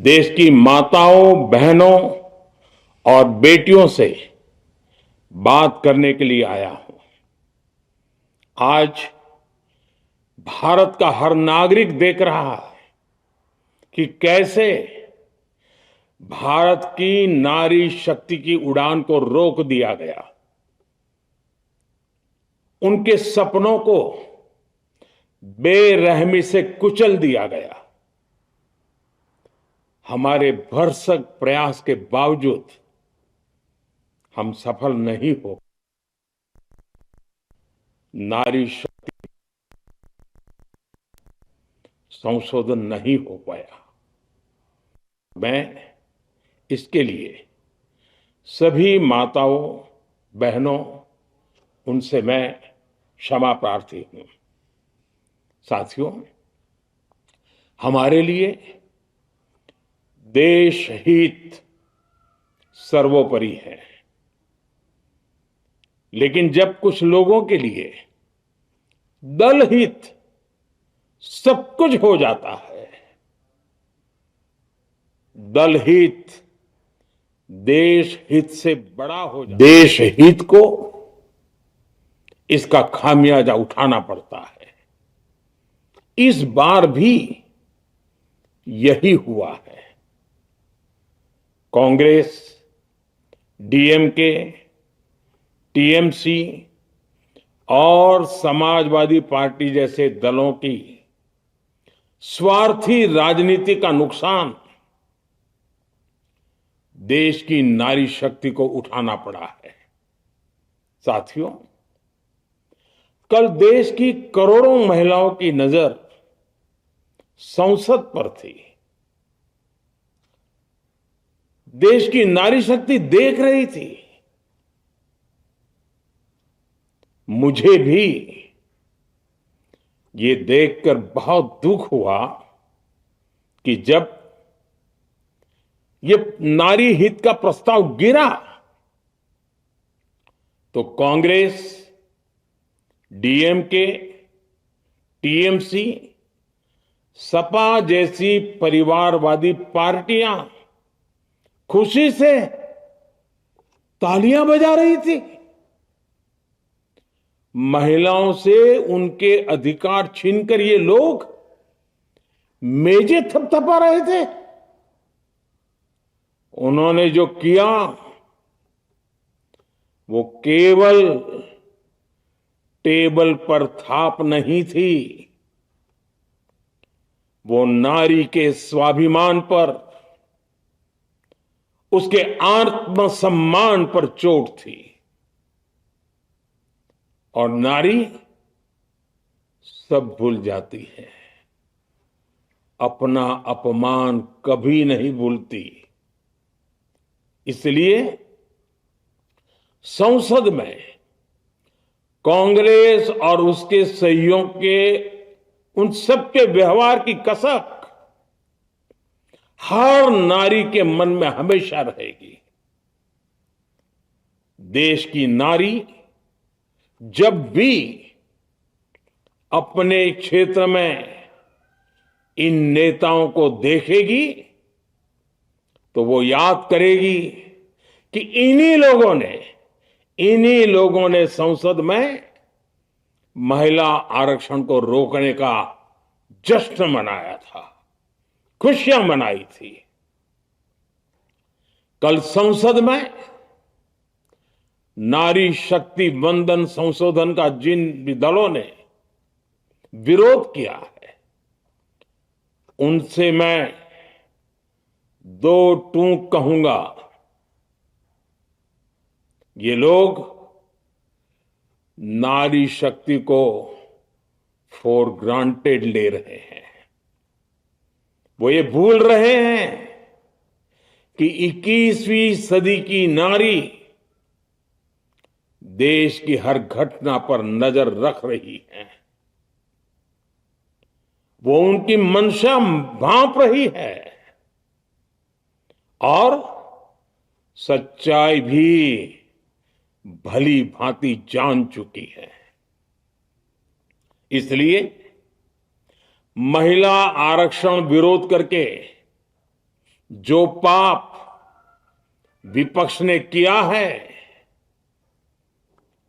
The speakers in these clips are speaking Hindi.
देश की माताओं, बहनों और बेटियों से बात करने के लिए आया हूं। आज भारत का हर नागरिक देख रहा है कि कैसे भारत की नारी शक्ति की उड़ान को रोक दिया गया, उनके सपनों को बेरहमी से कुचल दिया गया। हमारे भरसक प्रयास के बावजूद हम सफल नहीं हो, नारी शक्ति संशोधन नहीं हो पाया। मैं इसके लिए सभी माताओं, बहनों, उनसे मैं क्षमा प्रार्थी हूं। साथियों, हमारे लिए देश हित सर्वोपरि है, लेकिन जब कुछ लोगों के लिए दल हित सब कुछ हो जाता है, दल हित देश हित से बड़ा हो जाता है, देश हित को इसका खामियाजा उठाना पड़ता है। इस बार भी यही हुआ है। कांग्रेस, डीएमके, टीएमसी और समाजवादी पार्टी जैसे दलों की स्वार्थी राजनीति का नुकसान देश की नारी शक्ति को उठाना पड़ा है। साथियों, कल देश की करोड़ों महिलाओं की नजर संसद पर थी। देश की नारी शक्ति देख रही थी। मुझे भी ये देखकर बहुत दुख हुआ कि जब ये नारी हित का प्रस्ताव गिरा तो कांग्रेस, डीएमके, टीएमसी, सपा जैसी परिवारवादी पार्टियां खुशी से तालियां बजा रही थी। महिलाओं से उनके अधिकार छीनकर ये लोग मेजें थपथपा रहे थे। उन्होंने जो किया वो केवल टेबल पर थाप नहीं थी, वो नारी के स्वाभिमान पर, उसके आत्मसम्मान पर चोट थी। और नारी सब भूल जाती है, अपना अपमान कभी नहीं भूलती। इसलिए संसद में कांग्रेस और उसके सहयोगियों के उन सबके व्यवहार की कसक हर नारी के मन में हमेशा रहेगी। देश की नारी जब भी अपने क्षेत्र में इन नेताओं को देखेगी तो वो याद करेगी कि इन्हीं लोगों ने संसद में महिला आरक्षण को रोकने का जश्न मनाया था, खुशियां मनाई थी। कल संसद में नारी शक्ति वंदन संशोधन का जिन भी दलों ने विरोध किया है, उनसे मैं दो टूक कहूंगा। ये लोग नारी शक्ति को फॉर ग्रांटेड ले रहे हैं। वो ये भूल रहे हैं कि 21वीं सदी की नारी देश की हर घटना पर नजर रख रही है। वो उनकी मंशा भांप रही है और सच्चाई भी भली भांति जान चुकी है। इसलिए महिला आरक्षण विरोध करके जो पाप विपक्ष ने किया है,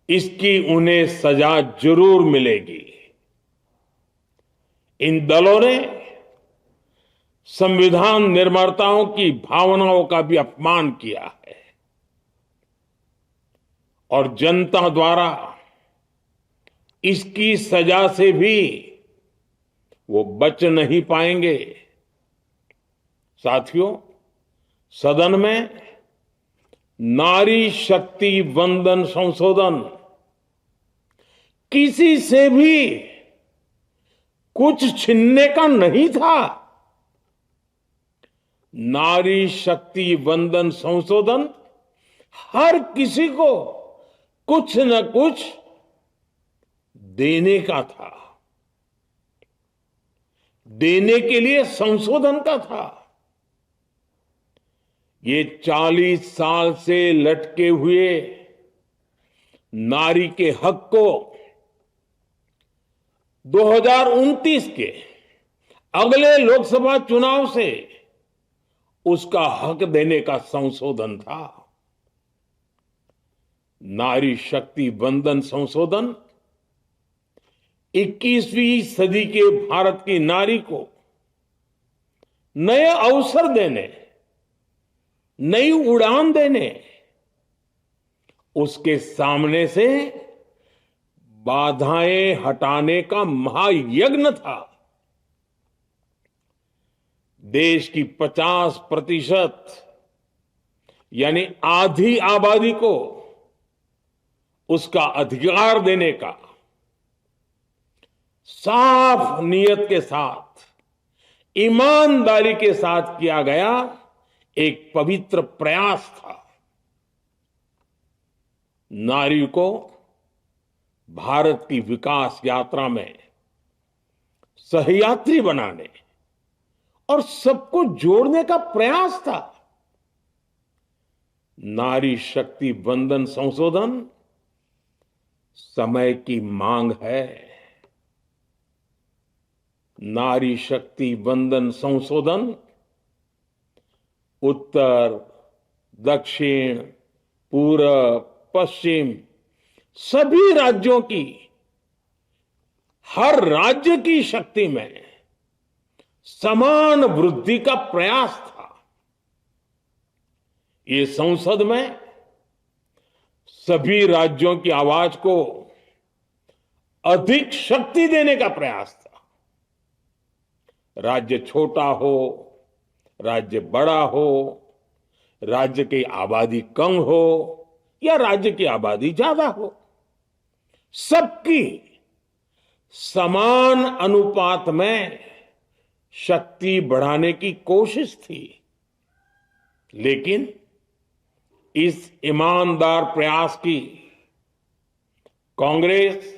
इसकी उन्हें सजा जरूर मिलेगी। इन दलों ने संविधान निर्माताओं की भावनाओं का भी अपमान किया है और जनता द्वारा इसकी सजा से भी वो बच नहीं पाएंगे। साथियों, सदन में नारी शक्ति वंदन संशोधन किसी से भी कुछ छीनने का नहीं था। नारी शक्ति वंदन संशोधन हर किसी को कुछ न कुछ देने का था, देने के लिए संशोधन का था। ये 40 साल से लटके हुए नारी के हक को 2029 के अगले लोकसभा चुनाव से उसका हक देने का संशोधन था। नारी शक्ति वंदन संशोधन 21वीं सदी के भारत की नारी को नए अवसर देने, नई उड़ान देने, उसके सामने से बाधाएं हटाने का महायज्ञ था। देश की 50% यानी आधी आबादी को उसका अधिकार देने का साफ नियत के साथ, ईमानदारी के साथ किया गया एक पवित्र प्रयास था। नारी को भारत की विकास यात्रा में सहयात्री बनाने और सबको जोड़ने का प्रयास था। नारी शक्ति वंदन संशोधन समय की मांग है। नारी शक्ति वंदन संशोधन उत्तर, दक्षिण, पूर्व, पश्चिम सभी राज्यों की, हर राज्य की शक्ति में समान वृद्धि का प्रयास था। ये संसद में सभी राज्यों की आवाज को अधिक शक्ति देने का प्रयास था। राज्य छोटा हो, राज्य बड़ा हो, राज्य की आबादी कम हो या राज्य की आबादी ज्यादा हो, सबकी समान अनुपात में शक्ति बढ़ाने की कोशिश थी। लेकिन इस ईमानदार प्रयास की कांग्रेस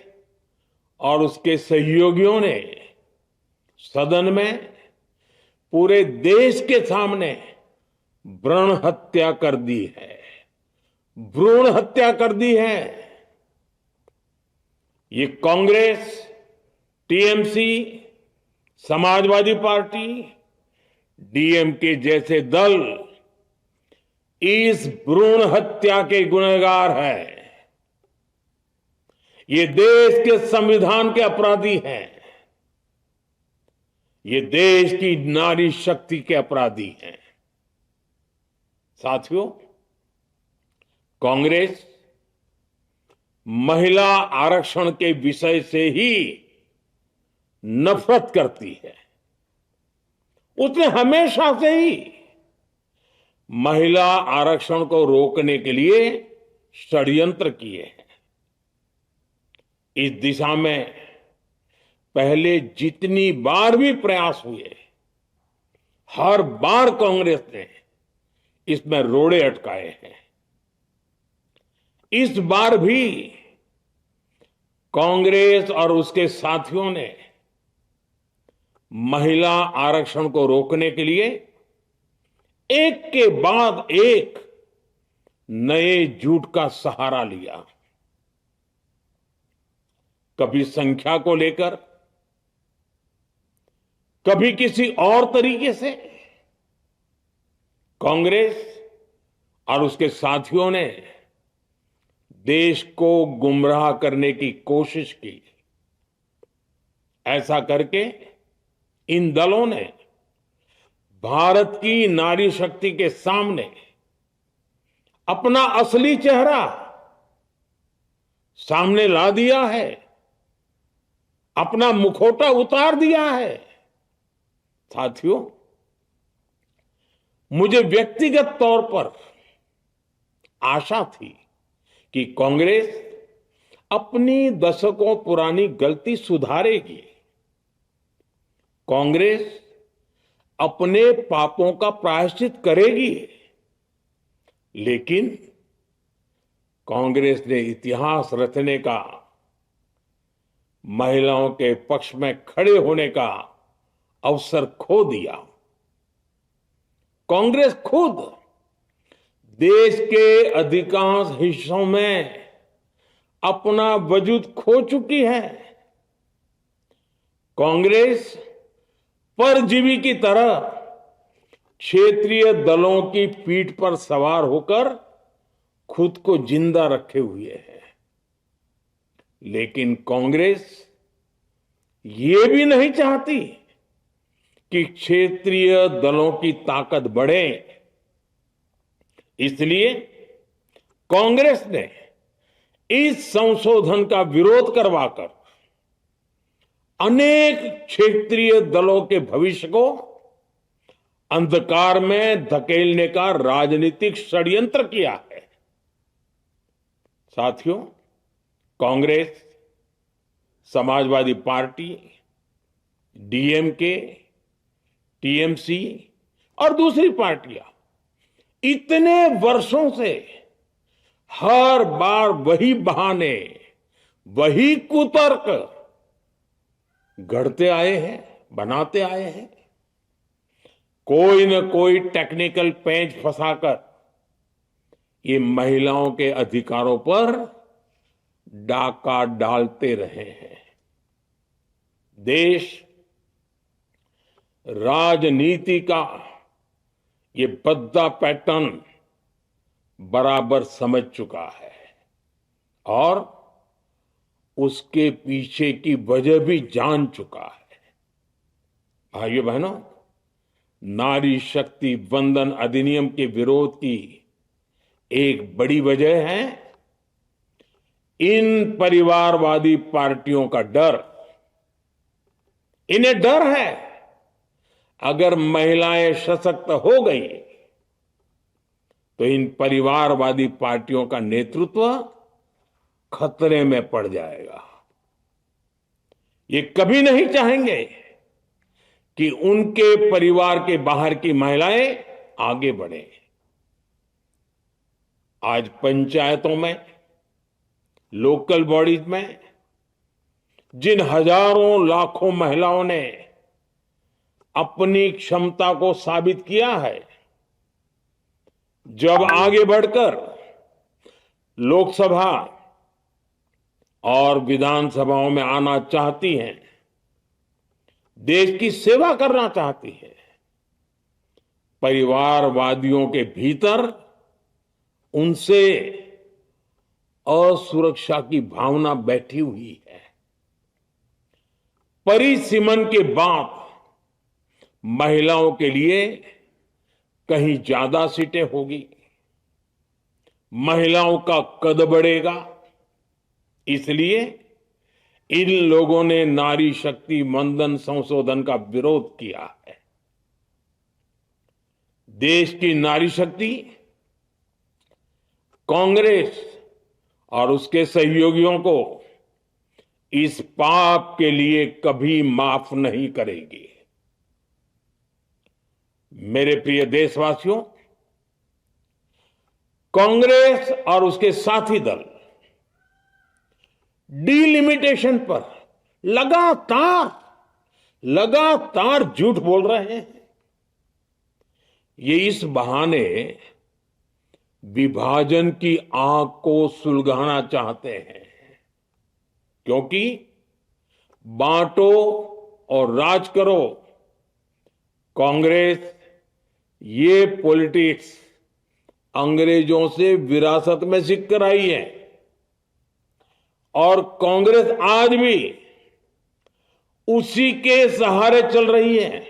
और उसके सहयोगियों ने सदन में पूरे देश के सामने भ्रूण हत्या कर दी है, भ्रूण हत्या कर दी है। ये Congress, TMC, Samajwadi party, DMK जैसे दल इस भ्रूण हत्या के गुनहगार हैं। ये देश के संविधान के अपराधी हैं। ये देश की नारी शक्ति के अपराधी हैं। साथियों, कांग्रेस महिला आरक्षण के विषय से ही नफरत करती है। उसने हमेशा से ही महिला आरक्षण को रोकने के लिए षड्यंत्र किए हैं। इस दिशा में पहले जितनी बार भी प्रयास हुए, हर बार कांग्रेस ने इसमें रोड़े अटकाए हैं। इस बार भी कांग्रेस और उसके साथियों ने महिला आरक्षण को रोकने के लिए एक के बाद एक नए झूठ का सहारा लिया। कभी संख्या को लेकर, कभी किसी और तरीके से, कांग्रेस और उसके साथियों ने देश को गुमराह करने की कोशिश की। ऐसा करके इन दलों ने भारत की नारी शक्ति के सामने अपना असली चेहरा सामने ला दिया है, अपना मुखौटा उतार दिया है। साथियों, मुझे व्यक्तिगत तौर पर आशा थी कि कांग्रेस अपनी दशकों पुरानी गलती सुधारेगी। कांग्रेस अपने पापों का प्रायश्चित करेगी। लेकिन कांग्रेस ने इतिहास रचने का, महिलाओं के पक्ष में खड़े होने का अवसर खो दिया। कांग्रेस खुद देश के अधिकांश हिस्सों में अपना वजूद खो चुकी है। कांग्रेस परजीवी की तरह क्षेत्रीय दलों की पीठ पर सवार होकर खुद को जिंदा रखे हुए है। लेकिन कांग्रेस ये भी नहीं चाहती कि क्षेत्रीय दलों की ताकत बढ़े। इसलिए कांग्रेस ने इस संशोधन का विरोध करवाकर अनेक क्षेत्रीय दलों के भविष्य को अंधकार में धकेलने का राजनीतिक षड्यंत्र किया है। साथियों, Congress, Samajwadi party, DMK, TMC और दूसरी पार्टियां इतने वर्षों से हर बार वही बहाने, वही कुतर्क गढ़ते आए हैं, बनाते आए हैं। कोई न कोई टेक्निकल पेंच फंसाकर ये महिलाओं के अधिकारों पर डाका डालते रहे हैं। देश राजनीति का ये भद्दा पैटर्न बराबर समझ चुका है और उसके पीछे की वजह भी जान चुका है। भाइयों बहनों, नारी शक्ति वंदन अधिनियम के विरोध की एक बड़ी वजह है इन परिवारवादी पार्टियों का डर। इन्हें डर है अगर महिलाएं सशक्त हो गई तो इन परिवारवादी पार्टियों का नेतृत्व खतरे में पड़ जाएगा। ये कभी नहीं चाहेंगे कि उनके परिवार के बाहर की महिलाएं आगे बढ़े। आज पंचायतों में, लोकल बॉडीज में जिन हजारों लाखों महिलाओं ने अपनी क्षमता को साबित किया है, जब आगे बढ़कर लोकसभा और विधानसभाओं में आना चाहती हैं, देश की सेवा करना चाहती है, परिवारवादियों के भीतर उनसे असुरक्षा की भावना बैठी हुई है। परिसीमन के बाद महिलाओं के लिए कहीं ज्यादा सीटें होगी, महिलाओं का कद बढ़ेगा। इसलिए इन लोगों ने नारी शक्ति वंदन संशोधन का विरोध किया है। देश की नारी शक्ति कांग्रेस और उसके सहयोगियों को इस पाप के लिए कभी माफ नहीं करेगी। मेरे प्रिय देशवासियों, कांग्रेस और उसके साथी दल डिलिमिटेशन पर लगातार झूठ बोल रहे हैं। ये इस बहाने विभाजन की आग को सुलगाना चाहते हैं, क्योंकि बांटो और राज करो कांग्रेस ये पॉलिटिक्स अंग्रेजों से विरासत में सीख कर आई है और कांग्रेस आज भी उसी के सहारे चल रही है।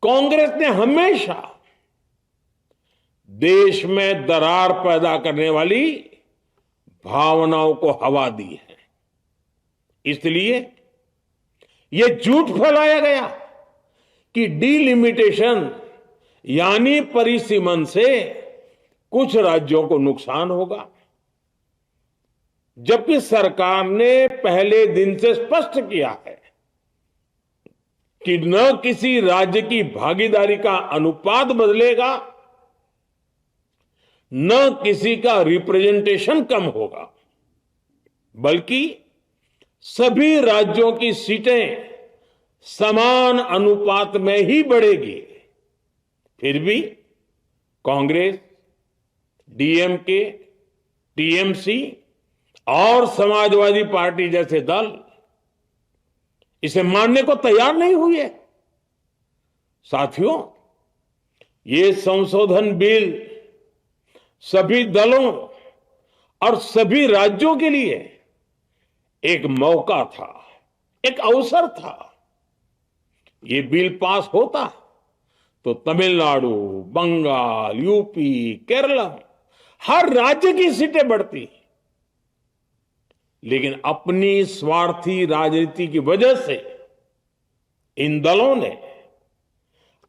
कांग्रेस ने हमेशा देश में दरार पैदा करने वाली भावनाओं को हवा दी है। इसलिए यह झूठ फैलाया गया कि डीलिमिटेशन यानी परिसीमन से कुछ राज्यों को नुकसान होगा, जबकि सरकार ने पहले दिन से स्पष्ट किया है कि न किसी राज्य की भागीदारी का अनुपात बदलेगा, न किसी का रिप्रेजेंटेशन कम होगा, बल्कि सभी राज्यों की सीटें समान अनुपात में ही बढ़ेगी। फिर भी कांग्रेस, डीएमके, टीएमसी और समाजवादी पार्टी जैसे दल इसे मानने को तैयार नहीं हुई है। साथियों, ये संशोधन बिल सभी दलों और सभी राज्यों के लिए एक मौका था, एक अवसर था। ये बिल पास होता तो तमिलनाडु, बंगाल, यूपी, केरला हर राज्य की सीटें बढ़ती, लेकिन अपनी स्वार्थी राजनीति की वजह से इन दलों ने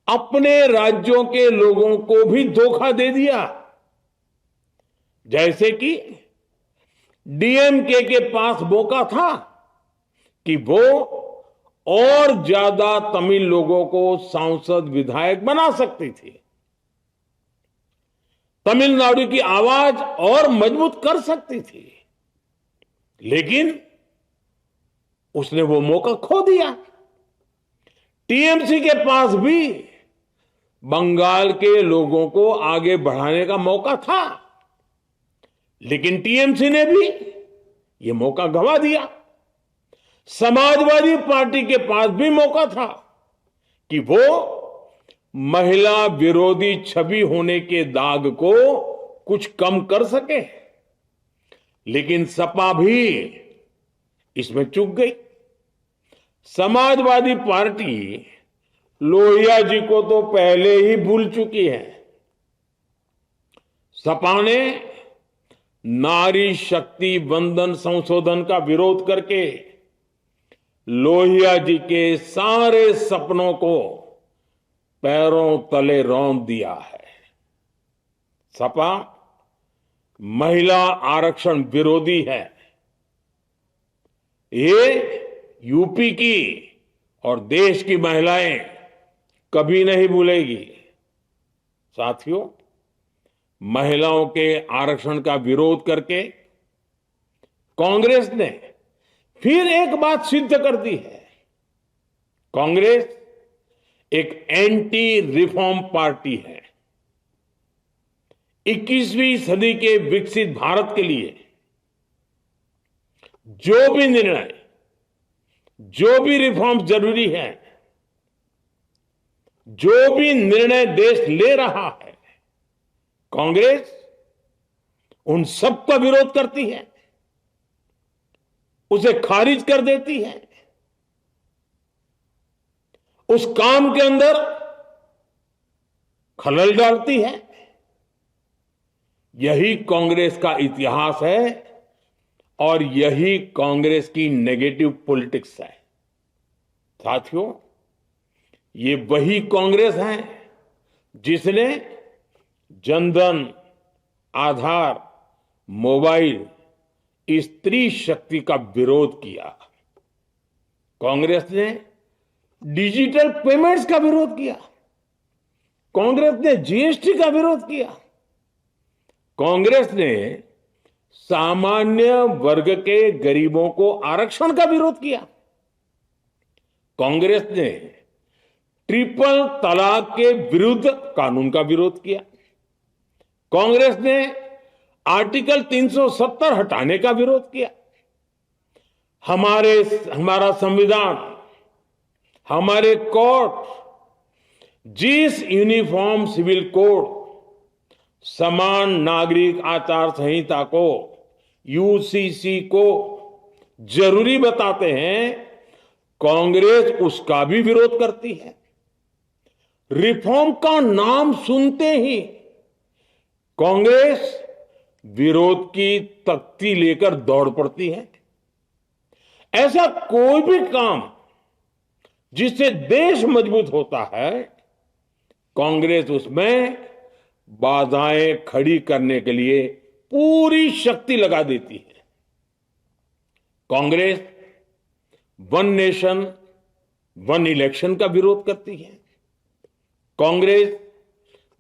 अपने राज्यों के लोगों को भी धोखा दे दिया। जैसे कि डीएमके के पास मौका था कि वो और ज्यादा तमिल लोगों को सांसद विधायक बना सकती थी, तमिलनाडु की आवाज और मजबूत कर सकती थी, लेकिन उसने वो मौका खो दिया। टीएमसी के पास भी बंगाल के लोगों को आगे बढ़ाने का मौका था, लेकिन टीएमसी ने भी ये मौका गंवा दिया। समाजवादी पार्टी के पास भी मौका था कि वो महिला विरोधी छवि होने के दाग को कुछ कम कर सके, लेकिन सपा भी इसमें चूक गई। समाजवादी पार्टी लोहिया जी को तो पहले ही भूल चुकी है। सपा ने नारी शक्ति वंदन संशोधन का विरोध करके लोहिया जी के सारे सपनों को पैरों तले रौंद दिया है। सपा महिला आरक्षण विरोधी है, ये यूपी की और देश की महिलाएं कभी नहीं भूलेगी। साथियों, महिलाओं के आरक्षण का विरोध करके कांग्रेस ने फिर एक बात सिद्ध कर दी है। कांग्रेस एक एंटी रिफॉर्म पार्टी है। 21वीं सदी के विकसित भारत के लिए जो भी निर्णय, जो भी रिफॉर्म जरूरी है, जो भी निर्णय देश ले रहा है, कांग्रेस उन सब का विरोध करती है, उसे खारिज कर देती है, उस काम के अंदर खलल डालती है। यही कांग्रेस का इतिहास है और यही कांग्रेस की नेगेटिव पॉलिटिक्स है। साथियों, ये वही कांग्रेस है जिसने जनधन, आधार, मोबाइल, स्त्री शक्ति का विरोध किया। कांग्रेस ने डिजिटल पेमेंट्स का विरोध किया। कांग्रेस ने जीएसटी का विरोध किया। कांग्रेस ने सामान्य वर्ग के गरीबों को आरक्षण का विरोध किया। कांग्रेस ने ट्रिपल तलाक के विरुद्ध कानून का विरोध किया। कांग्रेस ने आर्टिकल 370 हटाने का विरोध किया। हमारा संविधान, हमारे कोर्ट जिस यूनिफॉर्म सिविल कोड, समान नागरिक आचार संहिता को, यूसीसी को जरूरी बताते हैं, कांग्रेस उसका भी विरोध करती है। रिफॉर्म का नाम सुनते ही कांग्रेस विरोध की तख्ती लेकर दौड़ पड़ती है। ऐसा कोई भी काम जिससे देश मजबूत होता है, कांग्रेस उसमें बाधाएं खड़ी करने के लिए पूरी शक्ति लगा देती है। Congress one nation one election का विरोध करती है। कांग्रेस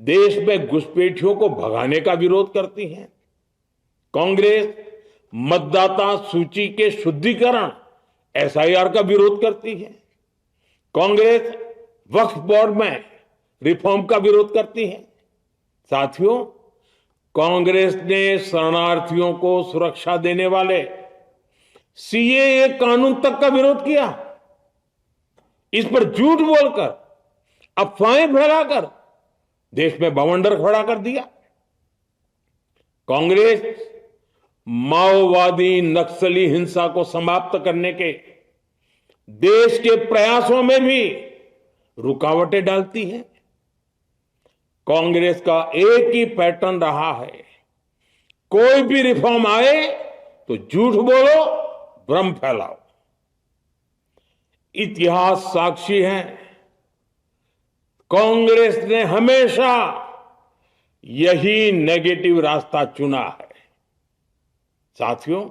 देश में घुसपैठियों को भगाने का विरोध करती है। कांग्रेस मतदाता सूची के शुद्धिकरण एसआईआर का विरोध करती है। कांग्रेस वक्फ बोर्ड में रिफॉर्म का विरोध करती है। साथियों, कांग्रेस ने शरणार्थियों को सुरक्षा देने वाले सीएए कानून तक का विरोध किया। इस पर झूठ बोलकर, अफवाहें फैलाकर देश में बवंडर खड़ा कर दिया। कांग्रेस माओवादी नक्सली हिंसा को समाप्त करने के देश के प्रयासों में भी रुकावटें डालती है। कांग्रेस का एक ही पैटर्न रहा है, कोई भी रिफॉर्म आए तो झूठ बोलो, भ्रम फैलाओ। इतिहास साक्षी है, कांग्रेस ने हमेशा यही नेगेटिव रास्ता चुना है। साथियों,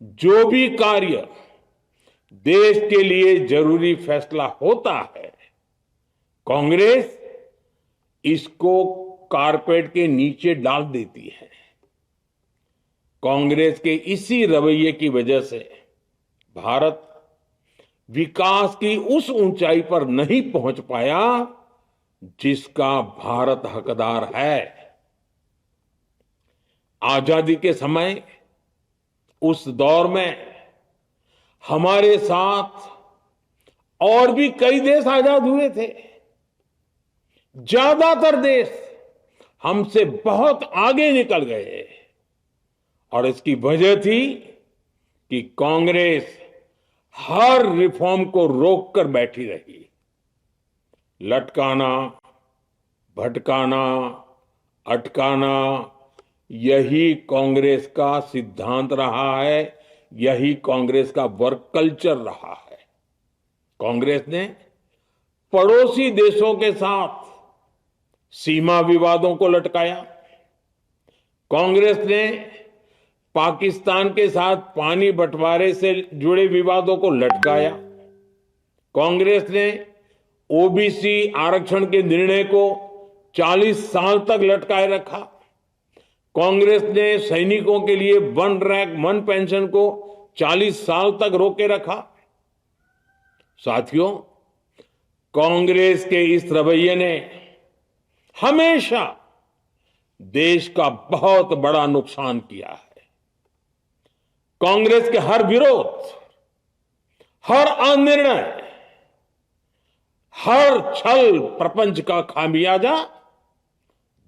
जो भी कार्य देश के लिए जरूरी फैसला होता है, कांग्रेस इसको कारपेट के नीचे डाल देती है। कांग्रेस के इसी रवैये की वजह से भारत विकास की उस ऊंचाई पर नहीं पहुंच पाया जिसका भारत हकदार है। आजादी के समय उस दौर में हमारे साथ और भी कई देश आजाद हुए थे। ज्यादातर देश हमसे बहुत आगे निकल गए और इसकी वजह थी कि कांग्रेस हर रिफॉर्म को रोककर बैठी रही। लटकाना, भटकाना, अटकाना, यही कांग्रेस का सिद्धांत रहा है, यही कांग्रेस का वर्क कल्चर रहा है। कांग्रेस ने पड़ोसी देशों के साथ सीमा विवादों को लटकाया। कांग्रेस ने पाकिस्तान के साथ पानी बंटवारे से जुड़े विवादों को लटकाया। कांग्रेस ने ओबीसी आरक्षण के निर्णय को 40 साल तक लटकाए रखा। कांग्रेस ने सैनिकों के लिए वन रैंक वन पेंशन को 40 साल तक रोके रखा। साथियों, कांग्रेस के इस रवैये ने हमेशा देश का बहुत बड़ा नुकसान किया है। कांग्रेस के हर विरोध, हर अनिर्णय, हर छल प्रपंच का खामियाजा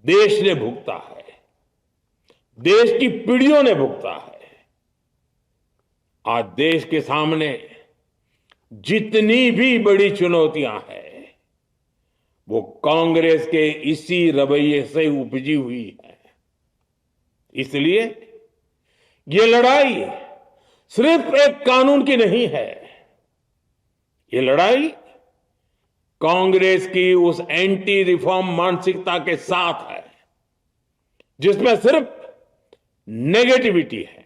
देश ने भुगता है, देश की पीढ़ियों ने भुगता है। आज देश के सामने जितनी भी बड़ी चुनौतियां हैं, वो कांग्रेस के इसी रवैये से उपजी हुई है। इसलिए ये लड़ाई सिर्फ एक कानून की नहीं है, ये लड़ाई कांग्रेस की उस एंटी रिफॉर्म मानसिकता के साथ है जिसमें सिर्फ नेगेटिविटी है,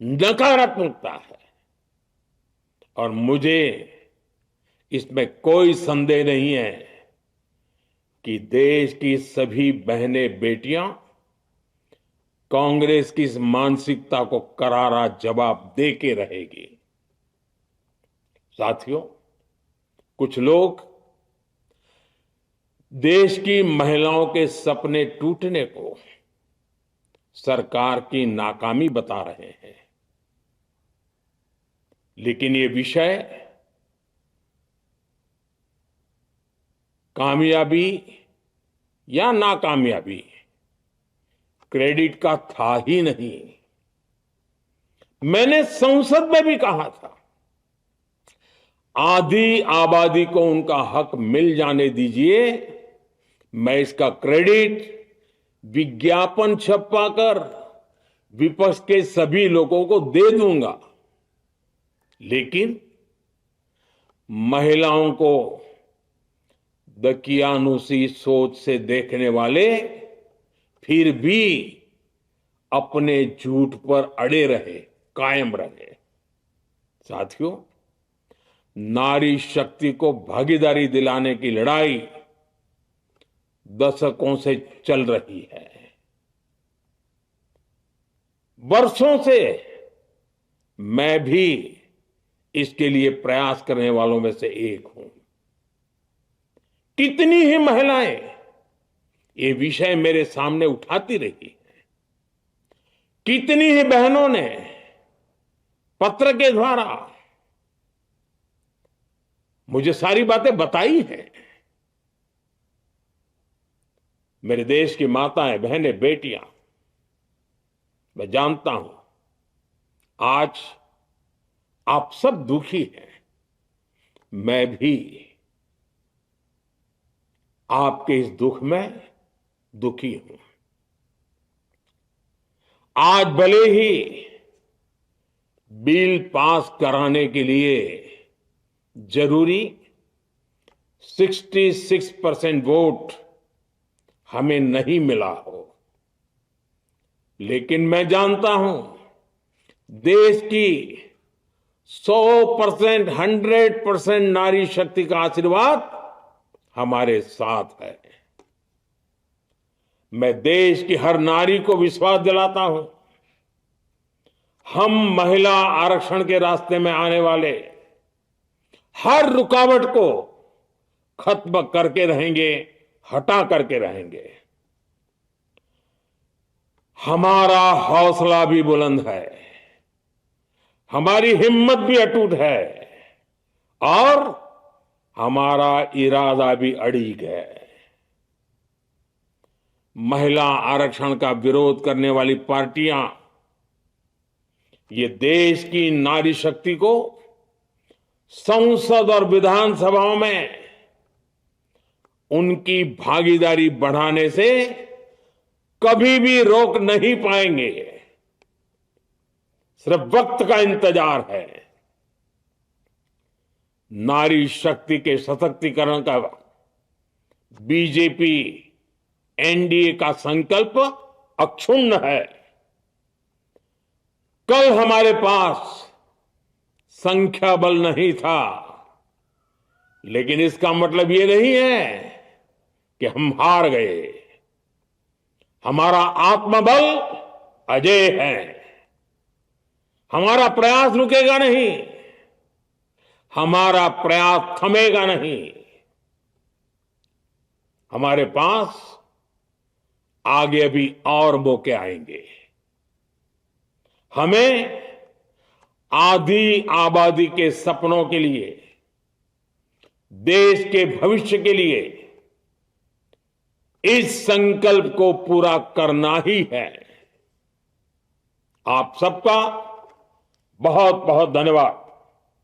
नकारात्मकता है। और मुझे इसमें कोई संदेह नहीं है कि देश की सभी बहनें बेटियां कांग्रेस की इस मानसिकता को करारा जवाब दे के रहेगी। साथियों, कुछ लोग देश की महिलाओं के सपने टूटने को सरकार की नाकामी बता रहे हैं, लेकिन ये विषय कामयाबी या नाकामयाबी क्रेडिट का था ही नहीं। मैंने संसद में भी कहा था, आधी आबादी को उनका हक मिल जाने दीजिए, मैं इसका क्रेडिट विज्ञापन छपवाकर विपक्ष के सभी लोगों को दे दूंगा। लेकिन महिलाओं को दकियानुसी सोच से देखने वाले फिर भी अपने झूठ पर अड़े रहे, कायम रहे। साथियों, नारी शक्ति को भागीदारी दिलाने की लड़ाई दशकों से चल रही है। वर्षों से मैं भी इसके लिए प्रयास करने वालों में से एक हूं। कितनी ही महिलाएं ये विषय मेरे सामने उठाती रही हैं। कितनी ही बहनों ने पत्र के द्वारा मुझे सारी बातें बताई हैं। मेरे देश की माताएं, बहनें, बेटियां, मैं जानता हूं आज आप सब दुखी हैं। मैं भी आपके इस दुख में दुखी हूं। आज भले ही बिल पास कराने के लिए जरूरी 66% वोट हमें नहीं मिला हो, लेकिन मैं जानता हूं देश की 100%, 100% नारी शक्ति का आशीर्वाद हमारे साथ है। मैं देश की हर नारी को विश्वास दिलाता हूं, हम महिला आरक्षण के रास्ते में आने वाले हर रुकावट को खत्म करके रहेंगे, हटा करके रहेंगे। हमारा हौसला भी बुलंद है, हमारी हिम्मत भी अटूट है और हमारा इरादा भी अड़िग है। महिला आरक्षण का विरोध करने वाली पार्टियां ये देश की नारी शक्ति को संसद और विधानसभाओं में उनकी भागीदारी बढ़ाने से कभी भी रोक नहीं पाएंगे। सिर्फ वक्त का इंतजार है। नारी शक्ति के सशक्तिकरण का बीजेपी एनडीए का संकल्प अक्षुण्ण है। कल हमारे पास संख्या बल नहीं था, लेकिन इसका मतलब ये नहीं है कि हम हार गए। हमारा आत्मबल अजेय है। हमारा प्रयास रुकेगा नहीं, हमारा प्रयास थमेगा नहीं। हमारे पास आगे भी और मौके आएंगे। हमें आधी आबादी के सपनों के लिए, देश के भविष्य के लिए इस संकल्प को पूरा करना ही है। आप सबका बहुत बहुत धन्यवाद।